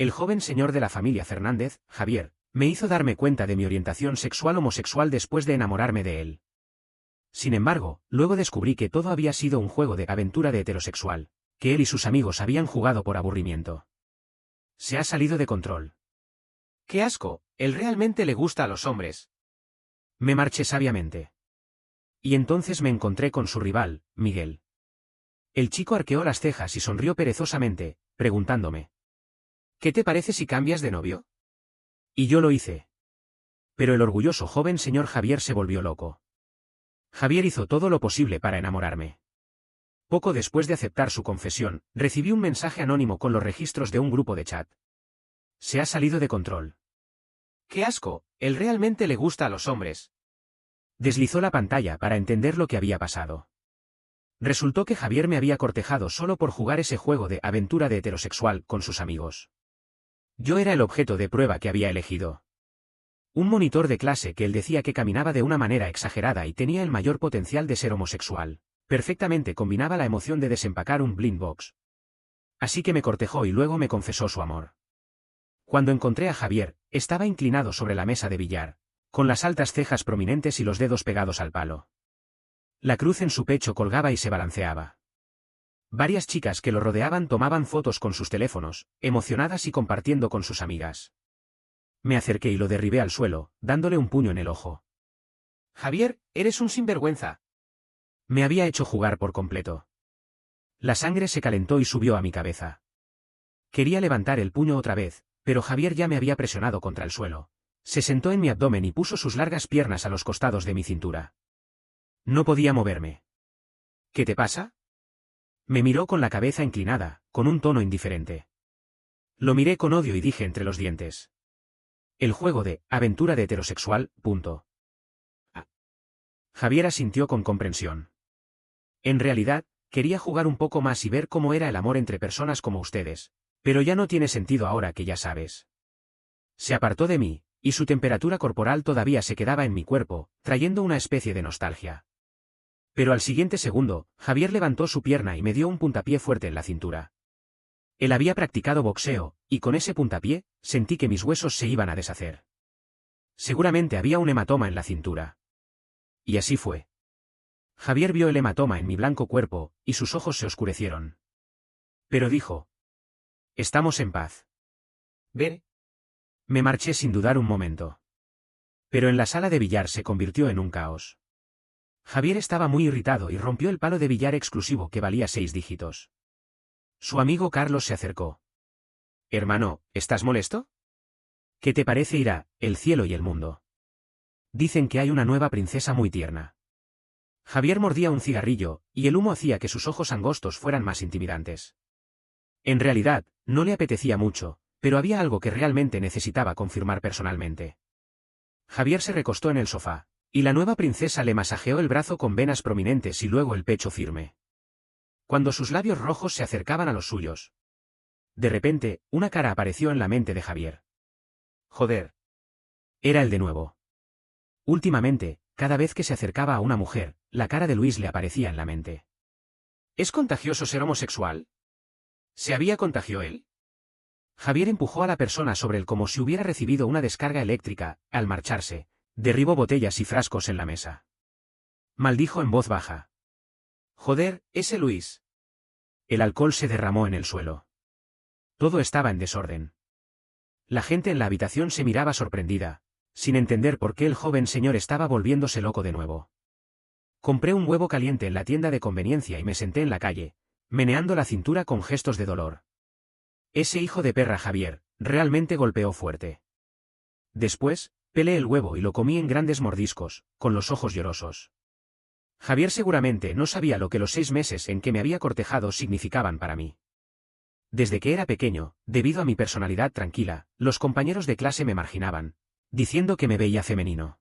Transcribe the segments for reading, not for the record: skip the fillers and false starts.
El joven señor de la familia Fernández, Javier, me hizo darme cuenta de mi orientación sexual homosexual después de enamorarme de él. Sin embargo, luego descubrí que todo había sido un juego de aventura de heterosexual, que él y sus amigos habían jugado por aburrimiento. Se ha salido de control. ¡Qué asco! Él realmente le gusta a los hombres. Me marché sabiamente. Y entonces me encontré con su rival, Miguel. El chico arqueó las cejas y sonrió perezosamente, preguntándome: ¿qué te parece si cambias de novio? Y yo lo hice. Pero el orgulloso joven señor Javier se volvió loco. Javier hizo todo lo posible para enamorarme. Poco después de aceptar su confesión, recibí un mensaje anónimo con los registros de un grupo de chat. Se ha salido de control. ¡Qué asco! Él realmente le gusta a los hombres. Deslizó la pantalla para entender lo que había pasado. Resultó que Javier me había cortejado solo por jugar ese juego de aventura de heterosexual con sus amigos. Yo era el objeto de prueba que había elegido. Un monitor de clase que él decía que caminaba de una manera exagerada y tenía el mayor potencial de ser homosexual. Perfectamente combinaba la emoción de desempacar un blind box. Así que me cortejó y luego me confesó su amor. Cuando encontré a Javier, estaba inclinado sobre la mesa de billar, con las altas cejas prominentes y los dedos pegados al palo. La cruz en su pecho colgaba y se balanceaba. Varias chicas que lo rodeaban tomaban fotos con sus teléfonos, emocionadas y compartiendo con sus amigas. Me acerqué y lo derribé al suelo, dándole un puño en el ojo. «Javier, eres un sinvergüenza». Me había hecho jugar por completo. La sangre se calentó y subió a mi cabeza. Quería levantar el puño otra vez, pero Javier ya me había presionado contra el suelo. Se sentó en mi abdomen y puso sus largas piernas a los costados de mi cintura. No podía moverme. «¿Qué te pasa?». Me miró con la cabeza inclinada, con un tono indiferente. Lo miré con odio y dije entre los dientes: «El juego de aventura de heterosexual, punto». Javier asintió con comprensión. En realidad, quería jugar un poco más y ver cómo era el amor entre personas como ustedes, pero ya no tiene sentido ahora que ya sabes. Se apartó de mí, y su temperatura corporal todavía se quedaba en mi cuerpo, trayendo una especie de nostalgia. Pero al siguiente segundo, Javier levantó su pierna y me dio un puntapié fuerte en la cintura. Él había practicado boxeo, y con ese puntapié, sentí que mis huesos se iban a deshacer. Seguramente había un hematoma en la cintura. Y así fue. Javier vio el hematoma en mi blanco cuerpo, y sus ojos se oscurecieron. Pero dijo: «Estamos en paz». «Ver». Me marché sin dudar un momento. Pero en la sala de billar se convirtió en un caos. Javier estaba muy irritado y rompió el palo de billar exclusivo que valía 6 dígitos. Su amigo Carlos se acercó. «Hermano, ¿estás molesto? ¿Qué te parece ir a El cielo y el mundo? Dicen que hay una nueva princesa muy tierna». Javier mordía un cigarrillo, y el humo hacía que sus ojos angostos fueran más intimidantes. En realidad, no le apetecía mucho, pero había algo que realmente necesitaba confirmar personalmente. Javier se recostó en el sofá, y la nueva princesa le masajeó el brazo con venas prominentes y luego el pecho firme. Cuando sus labios rojos se acercaban a los suyos. De repente, una cara apareció en la mente de Javier. Joder. Era él de nuevo. Últimamente, cada vez que se acercaba a una mujer, la cara de Luis le aparecía en la mente. ¿Es contagioso ser homosexual? ¿Se había contagiado él? Javier empujó a la persona sobre él como si hubiera recibido una descarga eléctrica. Al marcharse, derribó botellas y frascos en la mesa. Maldijo en voz baja. Joder, ese Luis. El alcohol se derramó en el suelo. Todo estaba en desorden. La gente en la habitación se miraba sorprendida, sin entender por qué el joven señor estaba volviéndose loco de nuevo. Compré un huevo caliente en la tienda de conveniencia y me senté en la calle, meneando la cintura con gestos de dolor. Ese hijo de perra Javier, realmente golpeó fuerte. Después, pelé el huevo y lo comí en grandes mordiscos, con los ojos llorosos. Javier seguramente no sabía lo que los 6 meses en que me había cortejado significaban para mí. Desde que era pequeño, debido a mi personalidad tranquila, los compañeros de clase me marginaban, diciendo que me veía femenino.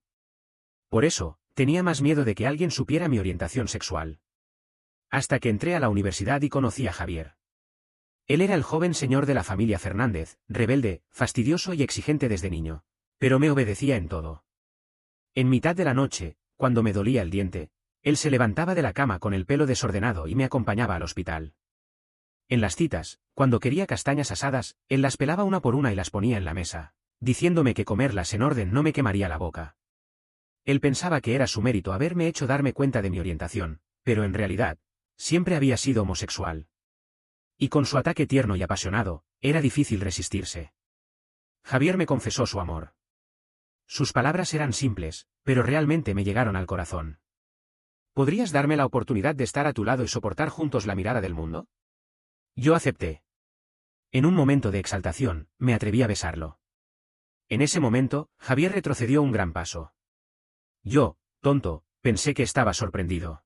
Por eso, tenía más miedo de que alguien supiera mi orientación sexual. Hasta que entré a la universidad y conocí a Javier. Él era el joven señor de la familia Fernández, rebelde, fastidioso y exigente desde niño, pero me obedecía en todo. En mitad de la noche, cuando me dolía el diente, él se levantaba de la cama con el pelo desordenado y me acompañaba al hospital. En las citas, cuando quería castañas asadas, él las pelaba una por una y las ponía en la mesa, diciéndome que comerlas en orden no me quemaría la boca. Él pensaba que era su mérito haberme hecho darme cuenta de mi orientación, pero en realidad, siempre había sido homosexual. Y con su ataque tierno y apasionado, era difícil resistirse. Javier me confesó su amor. Sus palabras eran simples, pero realmente me llegaron al corazón. ¿Podrías darme la oportunidad de estar a tu lado y soportar juntos la mirada del mundo? Yo acepté. En un momento de exaltación, me atreví a besarlo. En ese momento, Javier retrocedió un gran paso. Yo, tonto, pensé que estaba sorprendido.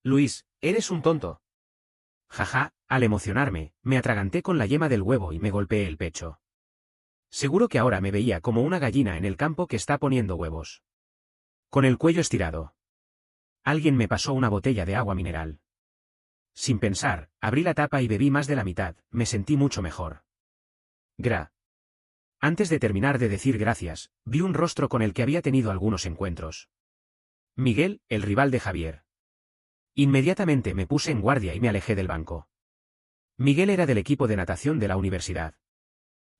Luis, eres un tonto. Jaja, al emocionarme, me atraganté con la yema del huevo y me golpeé el pecho. Seguro que ahora me veía como una gallina en el campo que está poniendo huevos. Con el cuello estirado. Alguien me pasó una botella de agua mineral. Sin pensar, abrí la tapa y bebí más de la mitad, me sentí mucho mejor. Antes de terminar de decir gracias, vi un rostro con el que había tenido algunos encuentros. Miguel, el rival de Javier. Inmediatamente me puse en guardia y me alejé del banco. Miguel era del equipo de natación de la universidad.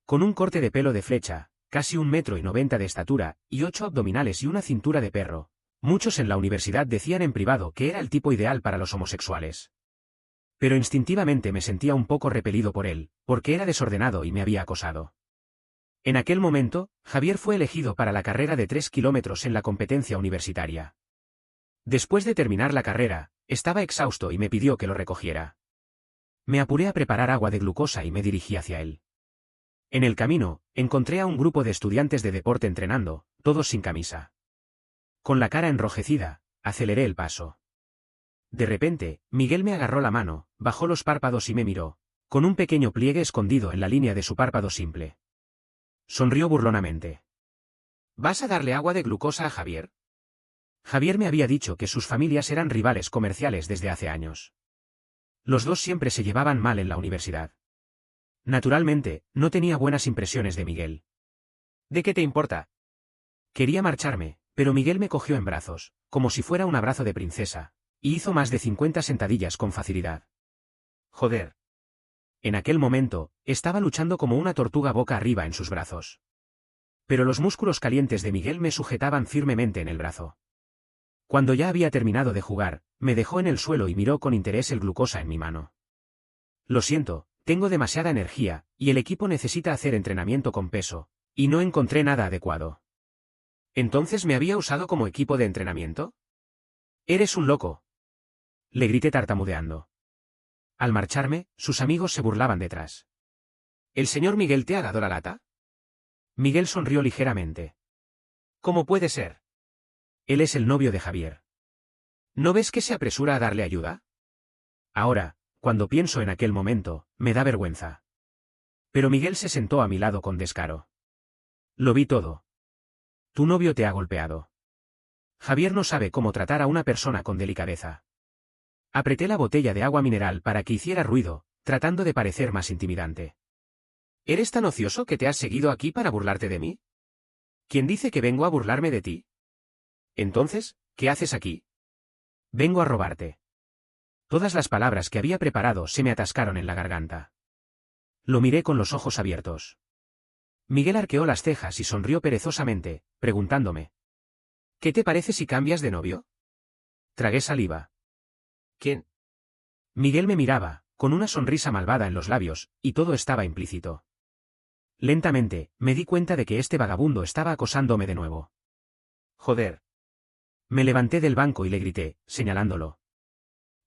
Con un corte de pelo de flecha, casi 1,90 m de estatura, y 8 abdominales y una cintura de perro, muchos en la universidad decían en privado que era el tipo ideal para los homosexuales. Pero instintivamente me sentía un poco repelido por él, porque era desordenado y me había acosado. En aquel momento, Javier fue elegido para la carrera de 3 kilómetros en la competencia universitaria. Después de terminar la carrera, estaba exhausto y me pidió que lo recogiera. Me apuré a preparar agua de glucosa y me dirigí hacia él. En el camino, encontré a un grupo de estudiantes de deporte entrenando, todos sin camisa. Con la cara enrojecida, aceleré el paso. De repente, Miguel me agarró la mano, bajó los párpados y me miró, con un pequeño pliegue escondido en la línea de su párpado simple. Sonrió burlonamente. ¿Vas a darle agua de glucosa a Javier? Javier me había dicho que sus familias eran rivales comerciales desde hace años. Los dos siempre se llevaban mal en la universidad. Naturalmente, no tenía buenas impresiones de Miguel. ¿De qué te importa? Quería marcharme, pero Miguel me cogió en brazos, como si fuera un abrazo de princesa, y hizo más de 50 sentadillas con facilidad. Joder. En aquel momento, estaba luchando como una tortuga boca arriba en sus brazos. Pero los músculos calientes de Miguel me sujetaban firmemente en el brazo. Cuando ya había terminado de jugar, me dejó en el suelo y miró con interés el glucosa en mi mano. Lo siento, tengo demasiada energía, y el equipo necesita hacer entrenamiento con peso, y no encontré nada adecuado. ¿Entonces me había usado como equipo de entrenamiento? Eres un loco. Le grité tartamudeando. Al marcharme, sus amigos se burlaban detrás. ¿El señor Miguel te ha dado la lata? Miguel sonrió ligeramente. ¿Cómo puede ser? Él es el novio de Javier. ¿No ves que se apresura a darle ayuda? Ahora, cuando pienso en aquel momento, me da vergüenza. Pero Miguel se sentó a mi lado con descaro. Lo vi todo. Tu novio te ha golpeado. Javier no sabe cómo tratar a una persona con delicadeza. Apreté la botella de agua mineral para que hiciera ruido, tratando de parecer más intimidante. ¿Eres tan ocioso que te has seguido aquí para burlarte de mí? ¿Quién dice que vengo a burlarme de ti? Entonces, ¿qué haces aquí? Vengo a robarte. Todas las palabras que había preparado se me atascaron en la garganta. Lo miré con los ojos abiertos. Miguel arqueó las cejas y sonrió perezosamente, preguntándome. ¿Qué te parece si cambias de novio? Tragué saliva. ¿Quién? Miguel me miraba, con una sonrisa malvada en los labios, y todo estaba implícito. Lentamente, me di cuenta de que este vagabundo estaba acosándome de nuevo. Joder. Me levanté del banco y le grité, señalándolo.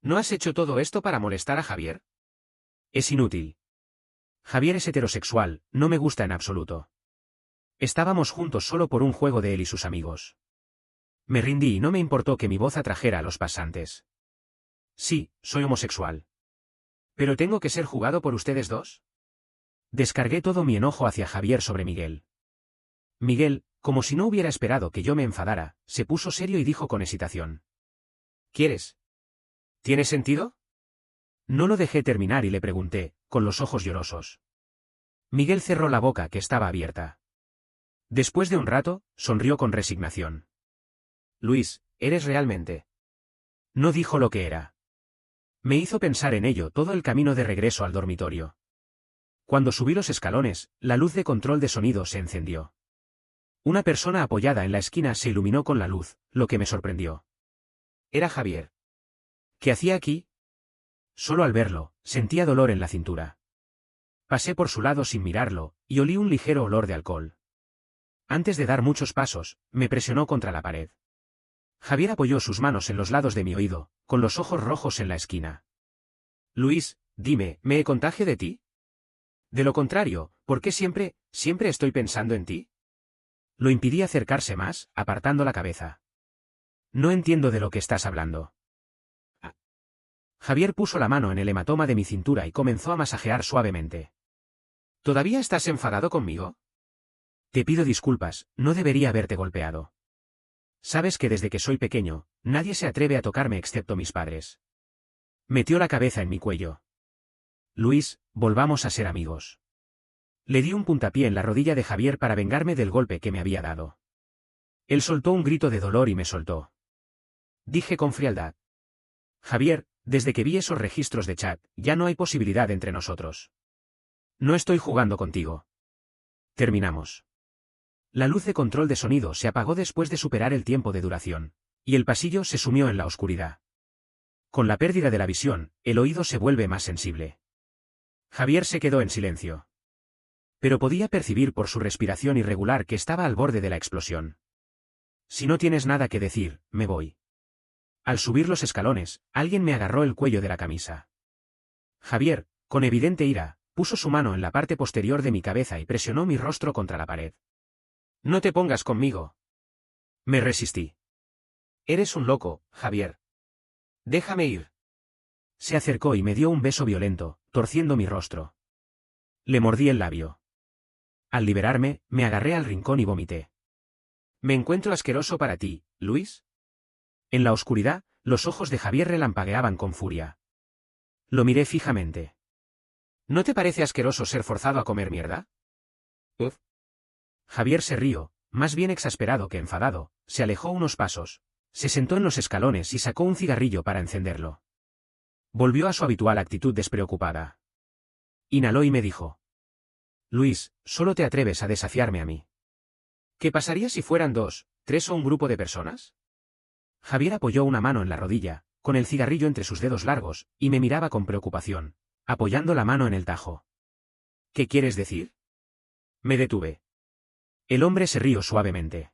¿No has hecho todo esto para molestar a Javier? Es inútil. Javier es heterosexual, no me gusta en absoluto. Estábamos juntos solo por un juego de él y sus amigos. Me rindí y no me importó que mi voz atrajera a los pasantes. Sí, soy homosexual. ¿Pero tengo que ser jugado por ustedes dos? Descargué todo mi enojo hacia Javier sobre Miguel. Miguel, como si no hubiera esperado que yo me enfadara, se puso serio y dijo con hesitación. ¿Quieres? ¿Tiene sentido? No lo dejé terminar y le pregunté, con los ojos llorosos. Miguel cerró la boca que estaba abierta. Después de un rato, sonrió con resignación. Luis, ¿eres realmente? No dijo lo que era. Me hizo pensar en ello todo el camino de regreso al dormitorio. Cuando subí los escalones, la luz de control de sonido se encendió. Una persona apoyada en la esquina se iluminó con la luz, lo que me sorprendió. Era Javier. ¿Qué hacía aquí? Solo al verlo, sentía dolor en la cintura. Pasé por su lado sin mirarlo, y olí un ligero olor de alcohol. Antes de dar muchos pasos, me presionó contra la pared. Javier apoyó sus manos en los lados de mi oído, con los ojos rojos en la esquina. Luis, dime, ¿me contagio de ti? De lo contrario, ¿por qué siempre estoy pensando en ti? Lo impidí acercarse más, apartando la cabeza. No entiendo de lo que estás hablando. Javier puso la mano en el hematoma de mi cintura y comenzó a masajear suavemente. ¿Todavía estás enfadado conmigo? Te pido disculpas, no debería haberte golpeado. Sabes que desde que soy pequeño, nadie se atreve a tocarme excepto mis padres. Metió la cabeza en mi cuello. Luis, volvamos a ser amigos. Le di un puntapié en la rodilla de Javier para vengarme del golpe que me había dado. Él soltó un grito de dolor y me soltó. Dije con frialdad. Javier, desde que vi esos registros de chat, ya no hay posibilidad entre nosotros. No estoy jugando contigo. Terminamos. La luz de control de sonido se apagó después de superar el tiempo de duración, y el pasillo se sumió en la oscuridad. Con la pérdida de la visión, el oído se vuelve más sensible. Javier se quedó en silencio. Pero podía percibir por su respiración irregular que estaba al borde de la explosión. Si no tienes nada que decir, me voy. Al subir los escalones, alguien me agarró el cuello de la camisa. Javier, con evidente ira, puso su mano en la parte posterior de mi cabeza y presionó mi rostro contra la pared. No te pongas conmigo. Me resistí. Eres un loco, Javier. Déjame ir. Se acercó y me dio un beso violento, torciendo mi rostro. Le mordí el labio. Al liberarme, me agarré al rincón y vomité. ¿Me encuentro asqueroso para ti, Luis? En la oscuridad, los ojos de Javier relampagueaban con furia. Lo miré fijamente. ¿No te parece asqueroso ser forzado a comer mierda? Uf. Javier se rió, más bien exasperado que enfadado, se alejó unos pasos, se sentó en los escalones y sacó un cigarrillo para encenderlo. Volvió a su habitual actitud despreocupada. Inhaló y me dijo. Luis, solo te atreves a desafiarme a mí. ¿Qué pasaría si fueran 2, 3 o un grupo de personas? Javier apoyó una mano en la rodilla, con el cigarrillo entre sus dedos largos, y me miraba con preocupación, apoyando la mano en el tajo. ¿Qué quieres decir? Me detuve. El hombre se rió suavemente.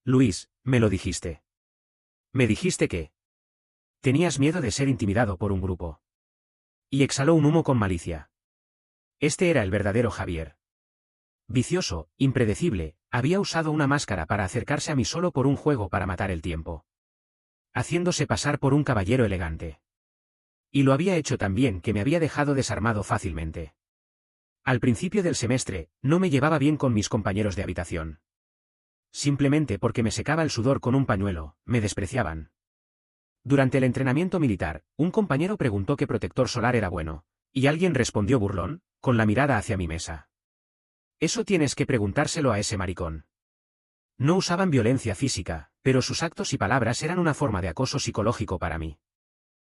Luis, me lo dijiste. Me dijiste que tenías miedo de ser intimidado por un grupo. Y exhaló un humo con malicia. Este era el verdadero Javier. Vicioso, impredecible, había usado una máscara para acercarse a mí solo por un juego para matar el tiempo. Haciéndose pasar por un caballero elegante. Y lo había hecho tan bien que me había dejado desarmado fácilmente. Al principio del semestre, no me llevaba bien con mis compañeros de habitación. Simplemente porque me secaba el sudor con un pañuelo, me despreciaban. Durante el entrenamiento militar, un compañero preguntó qué protector solar era bueno, y alguien respondió burlón, con la mirada hacia mi mesa. Eso tienes que preguntárselo a ese maricón. No usaban violencia física, pero sus actos y palabras eran una forma de acoso psicológico para mí.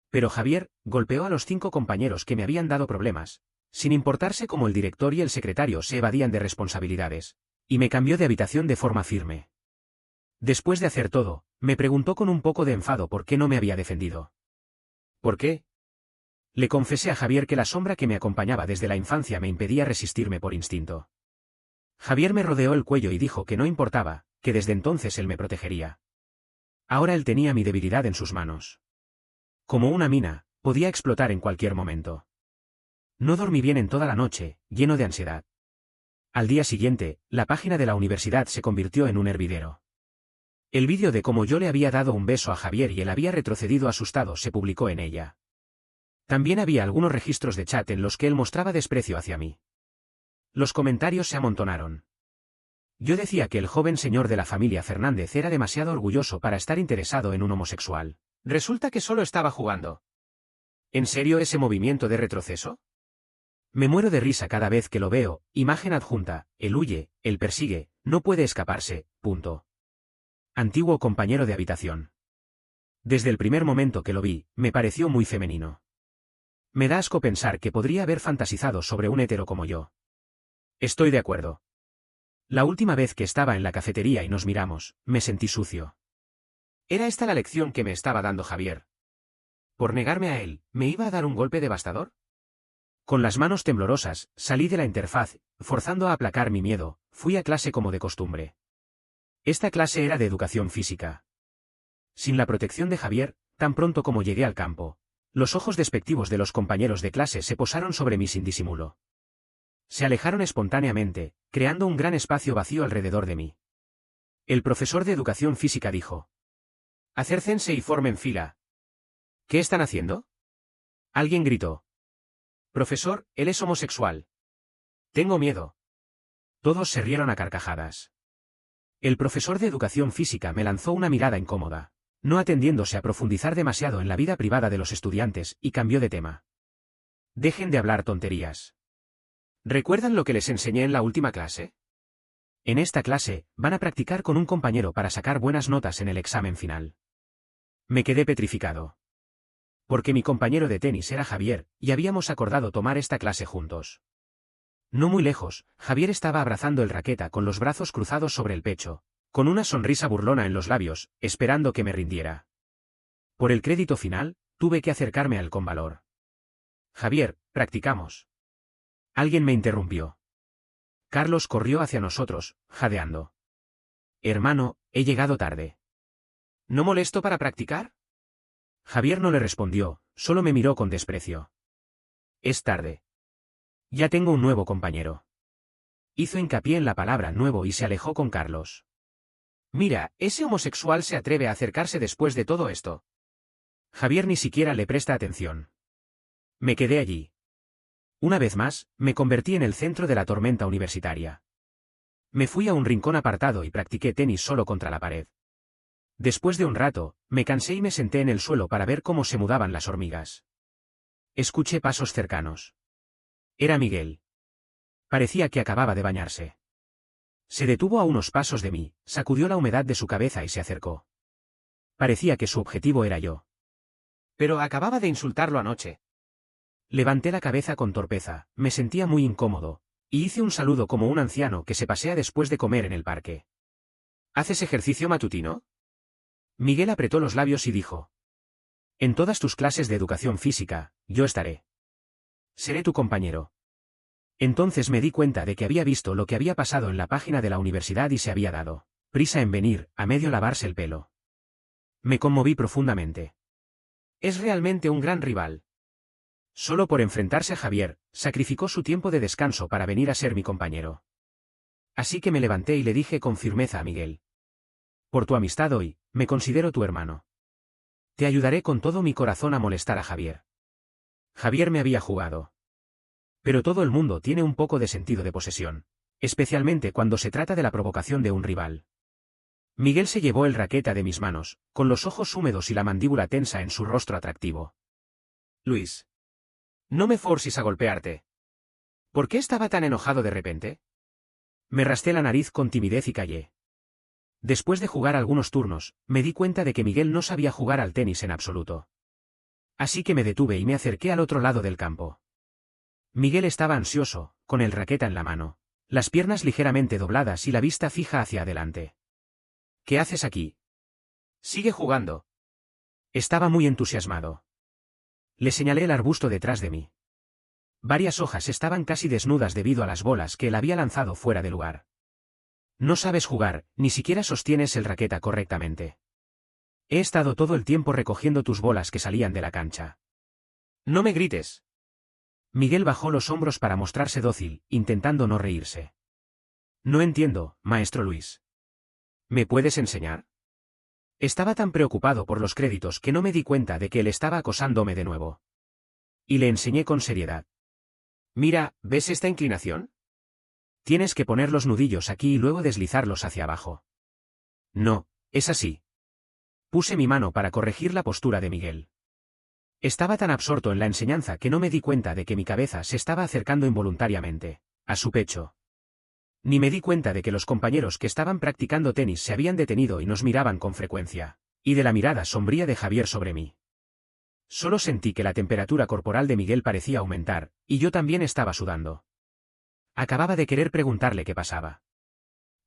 Pero Javier golpeó a los 5 compañeros que me habían dado problemas, sin importarse cómo el director y el secretario se evadían de responsabilidades, y me cambió de habitación de forma firme. Después de hacer todo, me preguntó con un poco de enfado por qué no me había defendido. ¿Por qué? Le confesé a Javier que la sombra que me acompañaba desde la infancia me impedía resistirme por instinto. Javier me rodeó el cuello y dijo que no importaba, que desde entonces él me protegería. Ahora él tenía mi debilidad en sus manos. Como una mina, podía explotar en cualquier momento. No dormí bien en toda la noche, lleno de ansiedad. Al día siguiente, la página de la universidad se convirtió en un hervidero. El vídeo de cómo yo le había dado un beso a Javier y él había retrocedido asustado se publicó en ella. También había algunos registros de chat en los que él mostraba desprecio hacia mí. Los comentarios se amontonaron. Yo decía que el joven señor de la familia Fernández era demasiado orgulloso para estar interesado en un homosexual. Resulta que solo estaba jugando. ¿En serio ese movimiento de retroceso? Me muero de risa cada vez que lo veo, imagen adjunta, él huye, él persigue, no puede escaparse, punto. Antiguo compañero de habitación. Desde el primer momento que lo vi, me pareció muy femenino. Me da asco pensar que podría haber fantasizado sobre un hetero como yo. Estoy de acuerdo. La última vez que estaba en la cafetería y nos miramos, me sentí sucio. ¿Era esta la lección que me estaba dando Javier? ¿Por negarme a él, me iba a dar un golpe devastador? Con las manos temblorosas, salí de la interfaz, forzando a aplacar mi miedo, fui a clase como de costumbre. Esta clase era de educación física. Sin la protección de Javier, tan pronto como llegué al campo, los ojos despectivos de los compañeros de clase se posaron sobre mí sin disimulo. Se alejaron espontáneamente, creando un gran espacio vacío alrededor de mí. El profesor de educación física dijo: acérquense y formen fila. ¿Qué están haciendo? Alguien gritó. Profesor, él es homosexual. Tengo miedo. Todos se rieron a carcajadas. El profesor de educación física me lanzó una mirada incómoda, no atendiéndose a profundizar demasiado en la vida privada de los estudiantes, y cambió de tema. Dejen de hablar tonterías. ¿Recuerdan lo que les enseñé en la última clase? En esta clase, van a practicar con un compañero para sacar buenas notas en el examen final. Me quedé petrificado. Porque mi compañero de tenis era Javier, y habíamos acordado tomar esta clase juntos. No muy lejos, Javier estaba abrazando el raqueta con los brazos cruzados sobre el pecho, con una sonrisa burlona en los labios, esperando que me rindiera. Por el crédito final, tuve que acercarme a él con valor. Javier, practicamos. Alguien me interrumpió. Carlos corrió hacia nosotros, jadeando. Hermano, he llegado tarde. ¿No molesto para practicar? Javier no le respondió, solo me miró con desprecio. Es tarde. Ya tengo un nuevo compañero. Hizo hincapié en la palabra nuevo y se alejó con Carlos. Mira, ese homosexual se atreve a acercarse después de todo esto. Javier ni siquiera le presta atención. Me quedé allí. Una vez más, me convertí en el centro de la tormenta universitaria. Me fui a un rincón apartado y practiqué tenis solo contra la pared. Después de un rato, me cansé y me senté en el suelo para ver cómo se mudaban las hormigas. Escuché pasos cercanos. Era Miguel. Parecía que acababa de bañarse. Se detuvo a unos pasos de mí, sacudió la humedad de su cabeza y se acercó. Parecía que su objetivo era yo. Pero acababa de insultarlo anoche. Levanté la cabeza con torpeza, me sentía muy incómodo, y hice un saludo como un anciano que se pasea después de comer en el parque. ¿Haces ejercicio matutino? Miguel apretó los labios y dijo: en todas tus clases de educación física, yo estaré. Seré tu compañero. Entonces me di cuenta de que había visto lo que había pasado en la página de la universidad y se había dado prisa en venir, a medio lavarse el pelo. Me conmoví profundamente. Es realmente un gran rival. Solo por enfrentarse a Javier, sacrificó su tiempo de descanso para venir a ser mi compañero. Así que me levanté y le dije con firmeza a Miguel: por tu amistad hoy, me considero tu hermano. Te ayudaré con todo mi corazón a molestar a Javier. Javier me había jugado. Pero todo el mundo tiene un poco de sentido de posesión, especialmente cuando se trata de la provocación de un rival. Miguel se llevó el raqueta de mis manos, con los ojos húmedos y la mandíbula tensa en su rostro atractivo. Luis. No me forces a golpearte. ¿Por qué estaba tan enojado de repente? Me raspé la nariz con timidez y callé. Después de jugar algunos turnos, me di cuenta de que Miguel no sabía jugar al tenis en absoluto. Así que me detuve y me acerqué al otro lado del campo. Miguel estaba ansioso, con el raqueta en la mano, las piernas ligeramente dobladas y la vista fija hacia adelante. ¿Qué haces aquí? Sigue jugando. Estaba muy entusiasmado. Le señalé el arbusto detrás de mí. Varias hojas estaban casi desnudas debido a las bolas que él había lanzado fuera de lugar. No sabes jugar, ni siquiera sostienes el raqueta correctamente. He estado todo el tiempo recogiendo tus bolas que salían de la cancha. No me grites. Miguel bajó los hombros para mostrarse dócil, intentando no reírse. No entiendo, maestro Luis. ¿Me puedes enseñar? Estaba tan preocupado por los créditos que no me di cuenta de que él estaba acosándome de nuevo. Y le enseñé con seriedad. Mira, ¿ves esta inclinación? Tienes que poner los nudillos aquí y luego deslizarlos hacia abajo. No, es así. Puse mi mano para corregir la postura de Miguel. Estaba tan absorto en la enseñanza que no me di cuenta de que mi cabeza se estaba acercando involuntariamente a su pecho. Ni me di cuenta de que los compañeros que estaban practicando tenis se habían detenido y nos miraban con frecuencia. y de la mirada sombría de Javier sobre mí. Solo sentí que la temperatura corporal de Miguel parecía aumentar, y yo también estaba sudando. Acababa de querer preguntarle qué pasaba.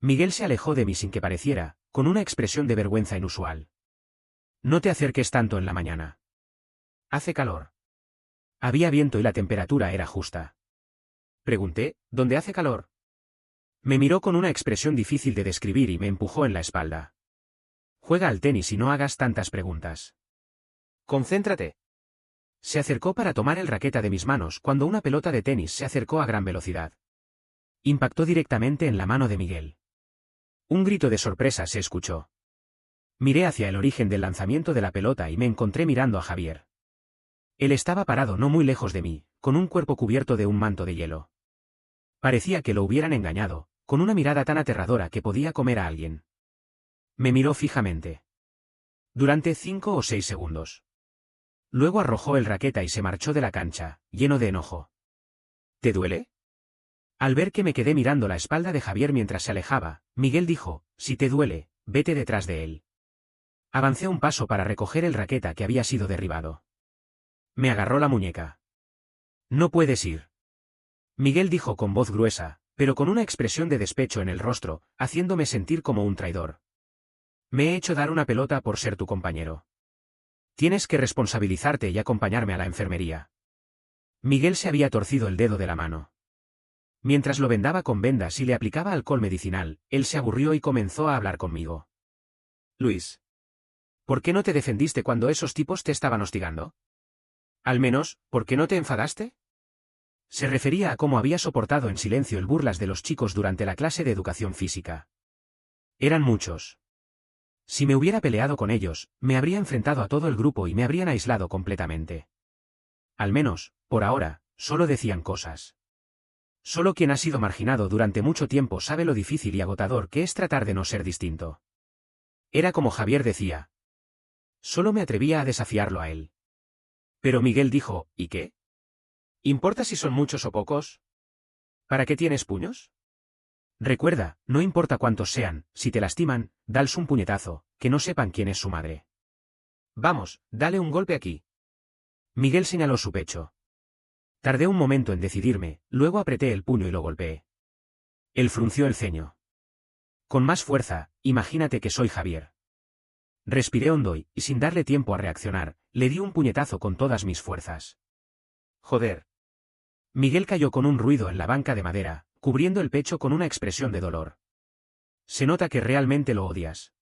Miguel se alejó de mí sin que pareciera, con una expresión de vergüenza inusual. No te acerques tanto en la mañana. Hace calor. Había viento y la temperatura era justa. Pregunté, ¿dónde hace calor? Me miró con una expresión difícil de describir y me empujó en la espalda. Juega al tenis y no hagas tantas preguntas. Concéntrate. Se acercó para tomar el raqueta de mis manos cuando una pelota de tenis se acercó a gran velocidad. Impactó directamente en la mano de Miguel. Un grito de sorpresa se escuchó. Miré hacia el origen del lanzamiento de la pelota y me encontré mirando a Javier. Él estaba parado no muy lejos de mí, con un cuerpo cubierto de un manto de hielo. Parecía que lo hubieran engañado, con una mirada tan aterradora que podía comer a alguien. Me miró fijamente. Durante 5 o 6 segundos. Luego arrojó el raqueta y se marchó de la cancha, lleno de enojo. ¿Te duele? Al ver que me quedé mirando la espalda de Javier mientras se alejaba, Miguel dijo, si te duele, vete detrás de él. Avancé un paso para recoger el raqueta que había sido derribado. Me agarró la muñeca. No puedes ir. Miguel dijo con voz gruesa, pero con una expresión de despecho en el rostro, haciéndome sentir como un traidor. Me he hecho dar una pelota por ser tu compañero. Tienes que responsabilizarte y acompañarme a la enfermería. Miguel se había torcido el dedo de la mano. Mientras lo vendaba con vendas y le aplicaba alcohol medicinal, él se aburrió y comenzó a hablar conmigo. Luis. ¿Por qué no te defendiste cuando esos tipos te estaban hostigando? Al menos, ¿por qué no te enfadaste? Se refería a cómo había soportado en silencio el burlas de los chicos durante la clase de educación física. Eran muchos. Si me hubiera peleado con ellos, me habría enfrentado a todo el grupo y me habrían aislado completamente. Al menos, por ahora, solo decían cosas. Solo quien ha sido marginado durante mucho tiempo sabe lo difícil y agotador que es tratar de no ser distinto. Era como Javier decía. Solo me atrevía a desafiarlo a él. Pero Miguel dijo, ¿y qué? ¿Importa si son muchos o pocos? ¿Para qué tienes puños? Recuerda, no importa cuántos sean, si te lastiman, dales un puñetazo, que no sepan quién es su madre. Vamos, dale un golpe aquí. Miguel señaló su pecho. Tardé un momento en decidirme, luego apreté el puño y lo golpeé. Él frunció el ceño. Con más fuerza, imagínate que soy Javier. Respiré hondo y, sin darle tiempo a reaccionar, le di un puñetazo con todas mis fuerzas. Joder. Miguel cayó con un ruido en la banca de madera, cubriendo el pecho con una expresión de dolor. Se nota que realmente lo odias.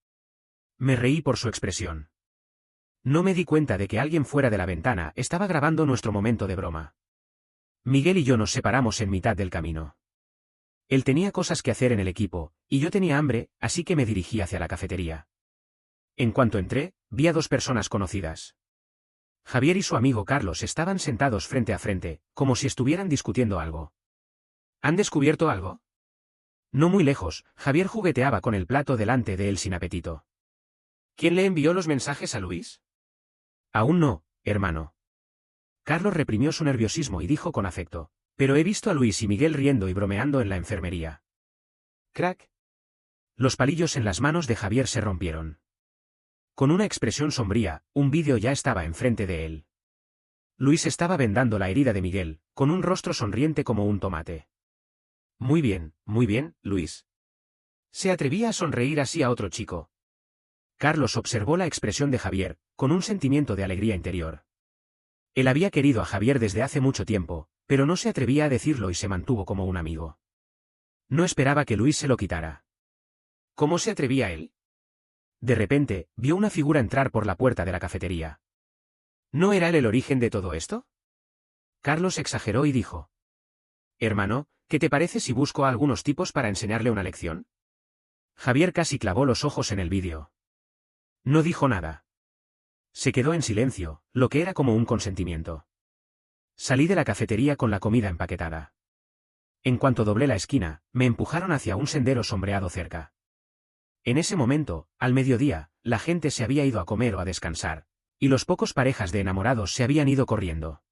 Me reí por su expresión. No me di cuenta de que alguien fuera de la ventana estaba grabando nuestro momento de broma. Miguel y yo nos separamos en mitad del camino. Él tenía cosas que hacer en el equipo, y yo tenía hambre, así que me dirigí hacia la cafetería. En cuanto entré, vi a 2 personas conocidas. Javier y su amigo Carlos estaban sentados frente a frente, como si estuvieran discutiendo algo. ¿Han descubierto algo? No muy lejos, Javier jugueteaba con el plato delante de él sin apetito. ¿Quién le envió los mensajes a Luis? Aún no, hermano. Carlos reprimió su nerviosismo y dijo con afecto, pero he visto a Luis y Miguel riendo y bromeando en la enfermería. Crack. Los palillos en las manos de Javier se rompieron. Con una expresión sombría, un vídeo ya estaba enfrente de él. Luis estaba vendando la herida de Miguel, con un rostro sonriente como un tomate. Muy bien, Luis. Se atrevía a sonreír así a otro chico. Carlos observó la expresión de Javier, con un sentimiento de alegría interior. Él había querido a Javier desde hace mucho tiempo, pero no se atrevía a decirlo y se mantuvo como un amigo. No esperaba que Luis se lo quitara. ¿Cómo se atrevía él? De repente, vio una figura entrar por la puerta de la cafetería. ¿No era él el origen de todo esto? Carlos exageró y dijo. Hermano, ¿qué te parece si busco a algunos tipos para enseñarle una lección? Javier casi clavó los ojos en el vídeo. No dijo nada. Se quedó en silencio, lo que era como un consentimiento. Salí de la cafetería con la comida empaquetada. En cuanto doblé la esquina, me empujaron hacia un sendero sombreado cerca. En ese momento, al mediodía, la gente se había ido a comer o a descansar, y los pocos parejas de enamorados se habían ido corriendo.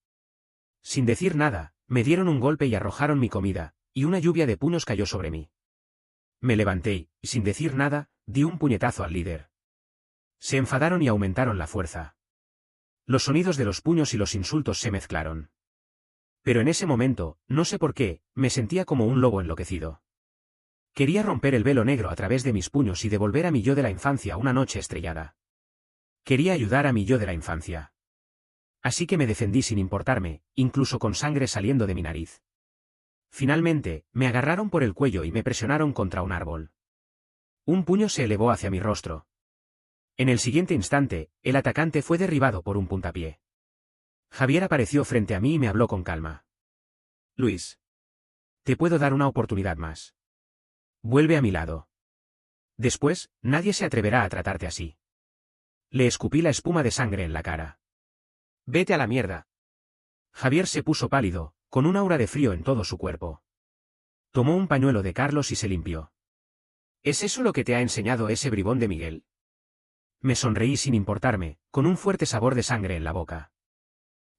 Sin decir nada, me dieron un golpe y arrojaron mi comida, y una lluvia de puños cayó sobre mí. Me levanté y, sin decir nada, di un puñetazo al líder. Se enfadaron y aumentaron la fuerza. Los sonidos de los puños y los insultos se mezclaron. Pero en ese momento, no sé por qué, me sentía como un lobo enloquecido. Quería romper el velo negro a través de mis puños y devolver a mi yo de la infancia una noche estrellada. Quería ayudar a mi yo de la infancia. Así que me defendí sin importarme, incluso con sangre saliendo de mi nariz. Finalmente, me agarraron por el cuello y me presionaron contra un árbol. Un puño se elevó hacia mi rostro. En el siguiente instante, el atacante fue derribado por un puntapié. Javier apareció frente a mí y me habló con calma. Luis. Te puedo dar una oportunidad más. Vuelve a mi lado. Después, nadie se atreverá a tratarte así. Le escupí la espuma de sangre en la cara. Vete a la mierda. Javier se puso pálido, con un aura de frío en todo su cuerpo. Tomó un pañuelo de Carlos y se limpió. ¿Es eso lo que te ha enseñado ese bribón de Miguel? Me sonreí sin importarme, con un fuerte sabor de sangre en la boca.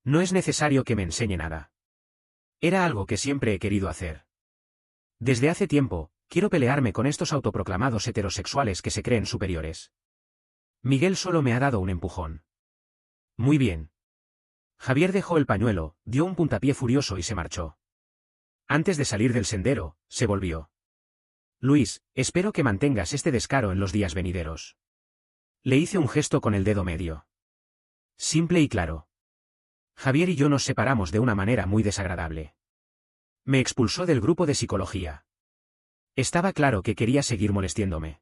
No es necesario que me enseñe nada. Era algo que siempre he querido hacer. Desde hace tiempo, quiero pelearme con estos autoproclamados heterosexuales que se creen superiores. Miguel solo me ha dado un empujón. Muy bien. Javier dejó el pañuelo, dio un puntapié furioso y se marchó. Antes de salir del sendero, se volvió. Luis, espero que mantengas este descaro en los días venideros. Le hice un gesto con el dedo medio. Simple y claro. Javier y yo nos separamos de una manera muy desagradable. Me expulsó del grupo de psicología. Estaba claro que quería seguir molestiéndome.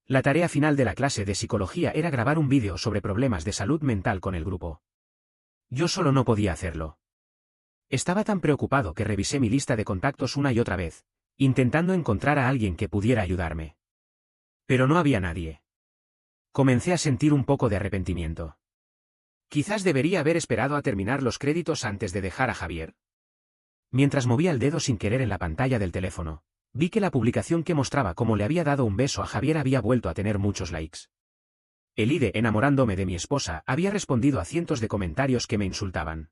La tarea final de la clase de psicología era grabar un vídeo sobre problemas de salud mental con el grupo. Yo solo no podía hacerlo. Estaba tan preocupado que revisé mi lista de contactos una y otra vez, intentando encontrar a alguien que pudiera ayudarme. Pero no había nadie. Comencé a sentir un poco de arrepentimiento. Quizás debería haber esperado a terminar los créditos antes de dejar a Javier. Mientras movía el dedo sin querer en la pantalla del teléfono, vi que la publicación que mostraba cómo le había dado un beso a Javier había vuelto a tener muchos likes. El IDE enamorándome de mi esposa había respondido a cientos de comentarios que me insultaban.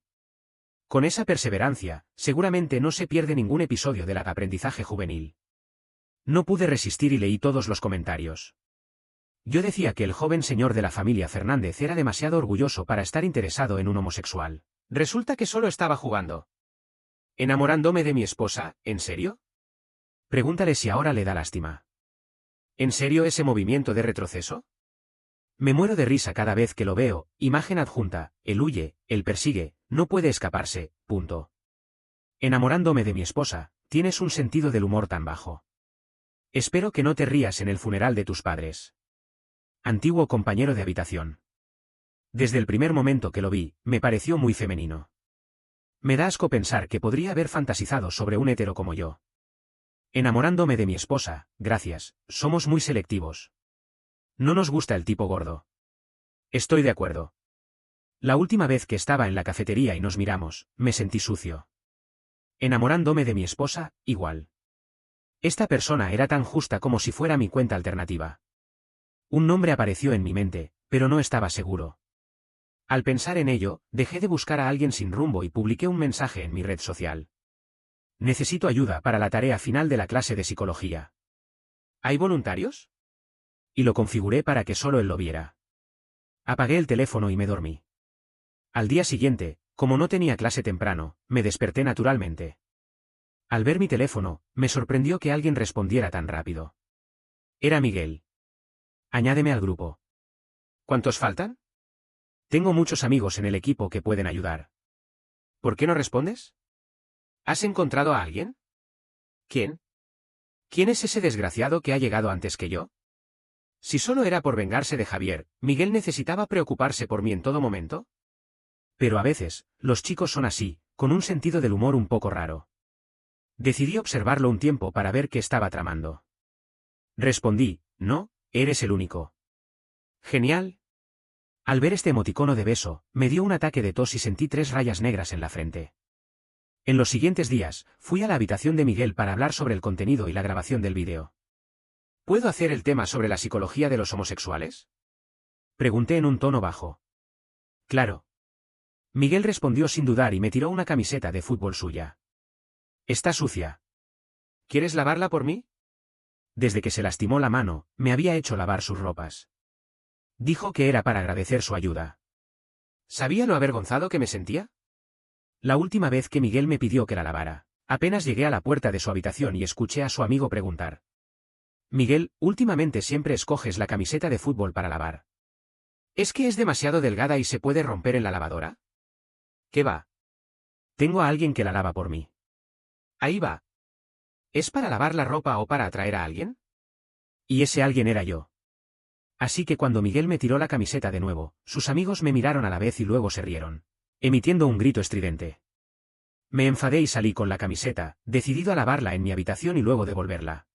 Con esa perseverancia, seguramente no se pierde ningún episodio del aprendizaje juvenil. No pude resistir y leí todos los comentarios. Yo decía que el joven señor de la familia Fernández era demasiado orgulloso para estar interesado en un homosexual. Resulta que solo estaba jugando. ¿Enamorándome de mi esposa, en serio? Pregúntale si ahora le da lástima. ¿En serio ese movimiento de retroceso? Me muero de risa cada vez que lo veo, imagen adjunta, él huye, él persigue, no puede escaparse, punto. Enamorándome de mi esposa, tienes un sentido del humor tan bajo. Espero que no te rías en el funeral de tus padres. Antiguo compañero de habitación. Desde el primer momento que lo vi, me pareció muy femenino. Me da asco pensar que podría haber fantasizado sobre un hetero como yo. Enamorándome de mi esposa, gracias, somos muy selectivos. No nos gusta el tipo gordo. Estoy de acuerdo. La última vez que estaba en la cafetería y nos miramos, me sentí sucio. Enamorándome de mi esposa, igual. Esta persona era tan justa como si fuera mi cuenta alternativa. Un nombre apareció en mi mente, pero no estaba seguro. Al pensar en ello, dejé de buscar a alguien sin rumbo y publiqué un mensaje en mi red social. Necesito ayuda para la tarea final de la clase de psicología. ¿Hay voluntarios? Y lo configuré para que solo él lo viera. Apagué el teléfono y me dormí. Al día siguiente, como no tenía clase temprano, me desperté naturalmente. Al ver mi teléfono, me sorprendió que alguien respondiera tan rápido. Era Miguel. Añádeme al grupo. ¿Cuántos faltan? Tengo muchos amigos en el equipo que pueden ayudar. ¿Por qué no respondes? ¿Has encontrado a alguien? ¿Quién? ¿Quién es ese desgraciado que ha llegado antes que yo? Si solo era por vengarse de Javier, ¿Miguel necesitaba preocuparse por mí en todo momento? Pero a veces, los chicos son así, con un sentido del humor un poco raro. Decidí observarlo un tiempo para ver qué estaba tramando. Respondí, no, eres el único. Genial. Al ver este emoticono de beso, me dio un ataque de tos y sentí 3 rayas negras en la frente. En los siguientes días, fui a la habitación de Miguel para hablar sobre el contenido y la grabación del vídeo. ¿Puedo hacer el tema sobre la psicología de los homosexuales? Pregunté en un tono bajo. Claro. Miguel respondió sin dudar y me tiró una camiseta de fútbol suya. Está sucia. ¿Quieres lavarla por mí? Desde que se lastimó la mano, me había hecho lavar sus ropas. Dijo que era para agradecer su ayuda. ¿Sabía lo avergonzado que me sentía? La última vez que Miguel me pidió que la lavara, apenas llegué a la puerta de su habitación y escuché a su amigo preguntar. Miguel, últimamente siempre escoges la camiseta de fútbol para lavar. ¿Es que es demasiado delgada y se puede romper en la lavadora? ¿Qué va? Tengo a alguien que la lava por mí. Ahí va. ¿Es para lavar la ropa o para atraer a alguien? Y ese alguien era yo. Así que cuando Miguel me tiró la camiseta de nuevo, sus amigos me miraron a la vez y luego se rieron, emitiendo un grito estridente. Me enfadé y salí con la camiseta, decidido a lavarla en mi habitación y luego devolverla.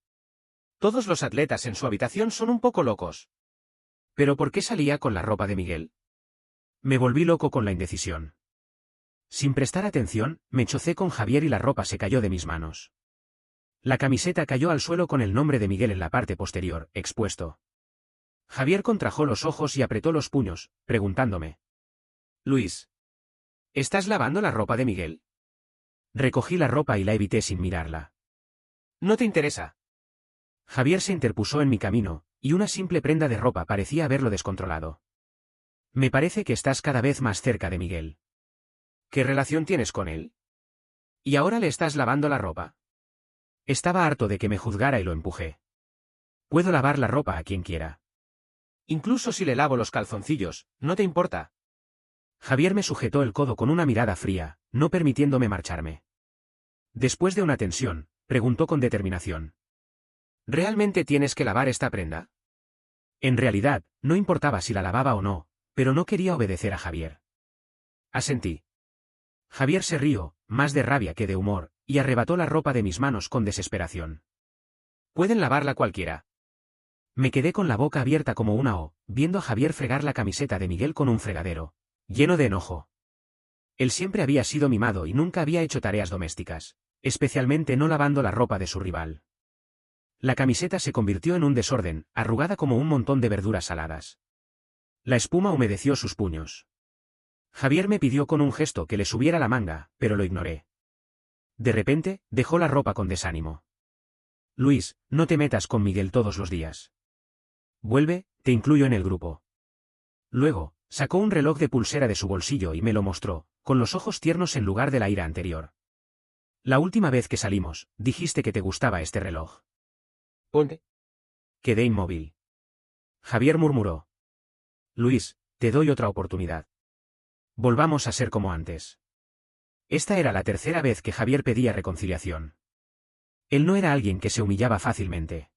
Todos los atletas en su habitación son un poco locos. ¿Pero por qué salía con la ropa de Miguel? Me volví loco con la indecisión. Sin prestar atención, me chocé con Javier y la ropa se cayó de mis manos. La camiseta cayó al suelo con el nombre de Miguel en la parte posterior, expuesto. Javier contrajo los ojos y apretó los puños, preguntándome. Luis, ¿estás lavando la ropa de Miguel? Recogí la ropa y la evité sin mirarla. ¿No te interesa? Javier se interpuso en mi camino, y una simple prenda de ropa parecía haberlo descontrolado. Me parece que estás cada vez más cerca de Miguel. ¿Qué relación tienes con él? ¿Y ahora le estás lavando la ropa? Estaba harto de que me juzgara y lo empujé. Puedo lavar la ropa a quien quiera. Incluso si le lavo los calzoncillos, ¿no te importa? Javier me sujetó el codo con una mirada fría, no permitiéndome marcharme. Después de una tensión, preguntó con determinación. ¿Realmente tienes que lavar esta prenda? En realidad, no importaba si la lavaba o no, pero no quería obedecer a Javier. Asentí. Javier se rió, más de rabia que de humor, y arrebató la ropa de mis manos con desesperación. Pueden lavarla cualquiera. Me quedé con la boca abierta como una O, viendo a Javier fregar la camiseta de Miguel con un fregadero, lleno de enojo. Él siempre había sido mimado y nunca había hecho tareas domésticas, especialmente no lavando la ropa de su rival. La camiseta se convirtió en un desorden, arrugada como un montón de verduras saladas. La espuma humedeció sus puños. Javier me pidió con un gesto que le subiera la manga, pero lo ignoré. De repente, dejó la ropa con desánimo. Luis, no te metas con Miguel todos los días. Vuelve, te incluyo en el grupo. Luego, sacó un reloj de pulsera de su bolsillo y me lo mostró, con los ojos tiernos en lugar de la ira anterior. La última vez que salimos, dijiste que te gustaba este reloj. Ponte. Quedé inmóvil. Javier murmuró. Luis, te doy otra oportunidad. Volvamos a ser como antes. Esta era la tercera vez que Javier pedía reconciliación. Él no era alguien que se humillaba fácilmente.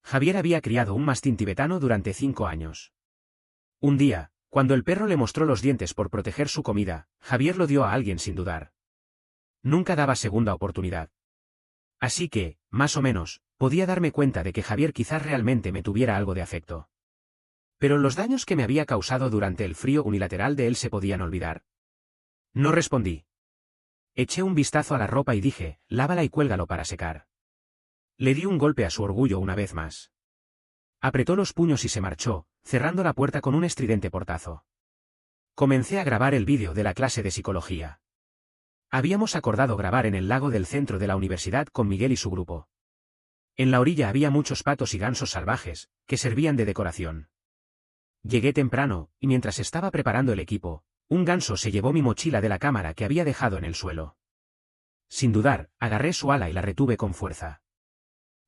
Javier había criado un mastín tibetano durante 5 años. Un día, cuando el perro le mostró los dientes por proteger su comida, Javier lo dio a alguien sin dudar. Nunca daba segunda oportunidad. Así que, más o menos, podía darme cuenta de que Javier quizás realmente me tuviera algo de afecto. Pero los daños que me había causado durante el frío unilateral de él se podían olvidar. No respondí. Eché un vistazo a la ropa y dije, lávala y cuélgalo para secar. Le di un golpe a su orgullo una vez más. Apretó los puños y se marchó, cerrando la puerta con un estridente portazo. Comencé a grabar el vídeo de la clase de psicología. Habíamos acordado grabar en el lago del centro de la universidad con Miguel y su grupo. En la orilla había muchos patos y gansos salvajes, que servían de decoración. Llegué temprano, y mientras estaba preparando el equipo, un ganso se llevó mi mochila de la cámara que había dejado en el suelo. Sin dudar, agarré su ala y la retuve con fuerza.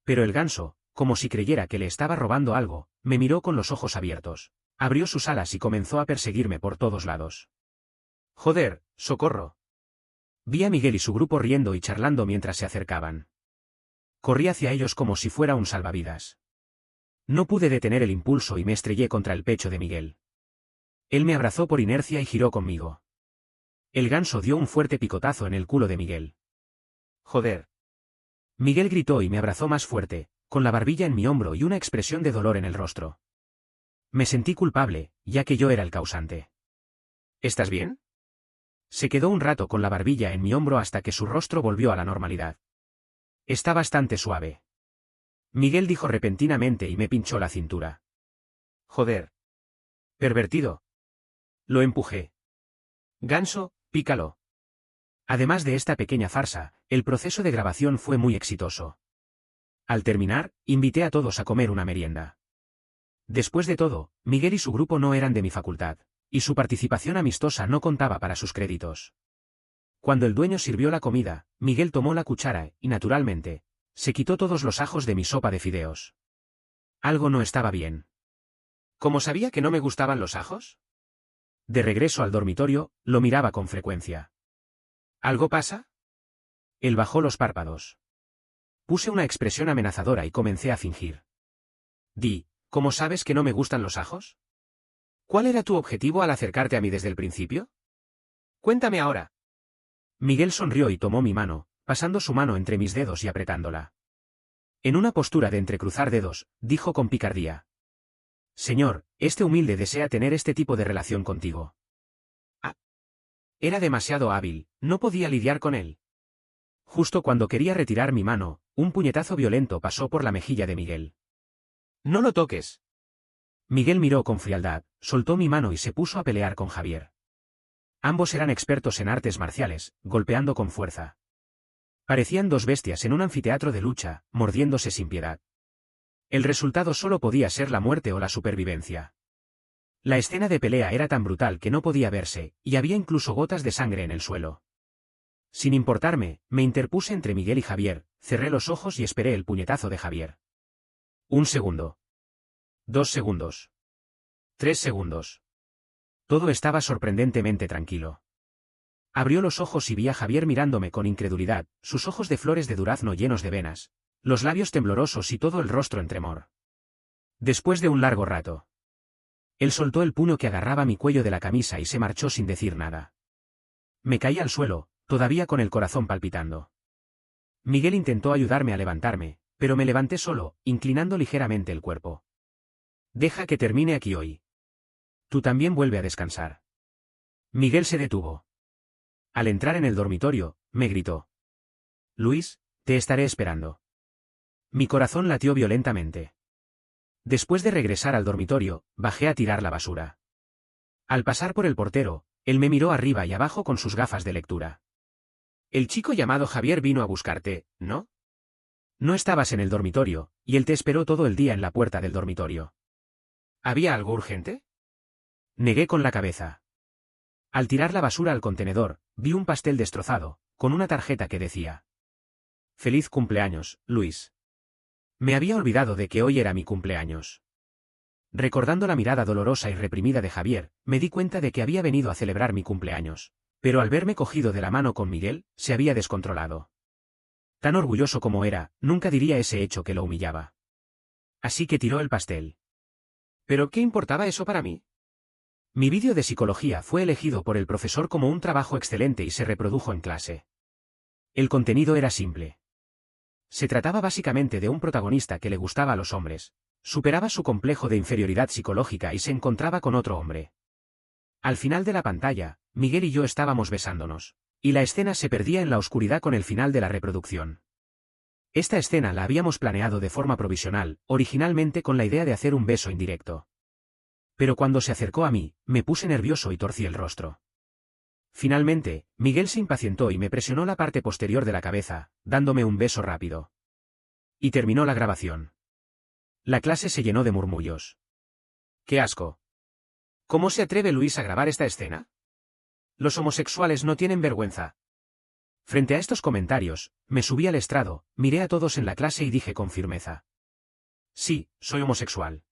Pero el ganso, como si creyera que le estaba robando algo, me miró con los ojos abiertos, abrió sus alas y comenzó a perseguirme por todos lados. Joder, socorro. Vi a Miguel y su grupo riendo y charlando mientras se acercaban. Corrí hacia ellos como si fuera un salvavidas. No pude detener el impulso y me estrellé contra el pecho de Miguel. Él me abrazó por inercia y giró conmigo. El ganso dio un fuerte picotazo en el culo de Miguel. Joder. Miguel gritó y me abrazó más fuerte, con la barbilla en mi hombro y una expresión de dolor en el rostro. Me sentí culpable, ya que yo era el causante. ¿Estás bien? Se quedó un rato con la barbilla en mi hombro hasta que su rostro volvió a la normalidad. Está bastante suave. Miguel dijo repentinamente y me pinchó la cintura. Joder. Pervertido. Lo empujé. Ganso, pícalo. Además de esta pequeña farsa, el proceso de grabación fue muy exitoso. Al terminar, invité a todos a comer una merienda. Después de todo, Miguel y su grupo no eran de mi facultad, y su participación amistosa no contaba para sus créditos. Cuando el dueño sirvió la comida, Miguel tomó la cuchara y, naturalmente, se quitó todos los ajos de mi sopa de fideos. Algo no estaba bien. ¿Cómo sabía que no me gustaban los ajos? De regreso al dormitorio, lo miraba con frecuencia. ¿Algo pasa? Él bajó los párpados. Puse una expresión amenazadora y comencé a fingir. ¿Cómo sabes que no me gustan los ajos? ¿Cuál era tu objetivo al acercarte a mí desde el principio? Cuéntame ahora. Miguel sonrió y tomó mi mano, pasando su mano entre mis dedos y apretándola. En una postura de entrecruzar dedos, dijo con picardía. Señor, este humilde desea tener este tipo de relación contigo. Ah. Era demasiado hábil, no podía lidiar con él. Justo cuando quería retirar mi mano, un puñetazo violento pasó por la mejilla de Miguel. ¡No lo toques! Miguel miró con frialdad, soltó mi mano y se puso a pelear con Javier. Ambos eran expertos en artes marciales, golpeando con fuerza. Parecían dos bestias en un anfiteatro de lucha, mordiéndose sin piedad. El resultado solo podía ser la muerte o la supervivencia. La escena de pelea era tan brutal que no podía verse, y había incluso gotas de sangre en el suelo. Sin importarme, me interpuse entre Miguel y Javier, cerré los ojos y esperé el puñetazo de Javier. 1 segundo. 2 segundos. 3 segundos. Todo estaba sorprendentemente tranquilo. Abrió los ojos y vi a Javier mirándome con incredulidad, sus ojos de flores de durazno llenos de venas, los labios temblorosos y todo el rostro en tremor. Después de un largo rato, él soltó el puño que agarraba mi cuello de la camisa y se marchó sin decir nada. Me caí al suelo, todavía con el corazón palpitando. Miguel intentó ayudarme a levantarme, pero me levanté solo, inclinando ligeramente el cuerpo. Deja que termine aquí hoy. Tú también vuelve a descansar. Miguel se detuvo. Al entrar en el dormitorio, me gritó. Luis, te estaré esperando. Mi corazón latió violentamente. Después de regresar al dormitorio, bajé a tirar la basura. Al pasar por el portero, él me miró arriba y abajo con sus gafas de lectura. El chico llamado Javier vino a buscarte, ¿no? No estabas en el dormitorio, y él te esperó todo el día en la puerta del dormitorio. ¿Había algo urgente? Negué con la cabeza. Al tirar la basura al contenedor, vi un pastel destrozado, con una tarjeta que decía: Feliz cumpleaños, Luis. Me había olvidado de que hoy era mi cumpleaños. Recordando la mirada dolorosa y reprimida de Javier, me di cuenta de que había venido a celebrar mi cumpleaños, pero al verme cogido de la mano con Miguel, se había descontrolado. Tan orgulloso como era, nunca diría ese hecho que lo humillaba. Así que tiró el pastel. ¿Pero qué importaba eso para mí? Mi vídeo de psicología fue elegido por el profesor como un trabajo excelente y se reprodujo en clase. El contenido era simple. Se trataba básicamente de un protagonista que le gustaba a los hombres, superaba su complejo de inferioridad psicológica y se encontraba con otro hombre. Al final de la pantalla, Miguel y yo estábamos besándonos, y la escena se perdía en la oscuridad con el final de la reproducción. Esta escena la habíamos planeado de forma provisional, originalmente con la idea de hacer un beso indirecto. Pero cuando se acercó a mí, me puse nervioso y torcí el rostro. Finalmente, Miguel se impacientó y me presionó la parte posterior de la cabeza, dándome un beso rápido. Y terminó la grabación. La clase se llenó de murmullos. ¡Qué asco! ¿Cómo se atreve Luis a grabar esta escena? Los homosexuales no tienen vergüenza. Frente a estos comentarios, me subí al estrado, miré a todos en la clase y dije con firmeza: Sí, soy homosexual.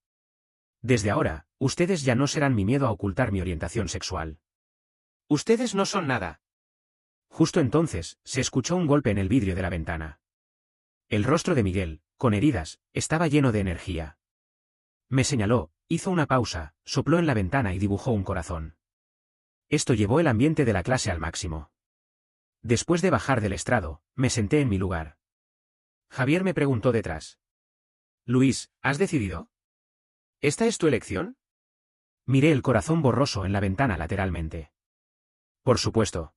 Desde ahora, ustedes ya no serán mi miedo a ocultar mi orientación sexual. Ustedes no son nada. Justo entonces, se escuchó un golpe en el vidrio de la ventana. El rostro de Miguel, con heridas, estaba lleno de energía. Me señaló, hizo una pausa, sopló en la ventana y dibujó un corazón. Esto llevó el ambiente de la clase al máximo. Después de bajar del estrado, me senté en mi lugar. Javier me preguntó detrás: Luis, ¿has decidido? ¿Esta es tu elección? Miré el corazón borroso en la ventana lateralmente. Por supuesto.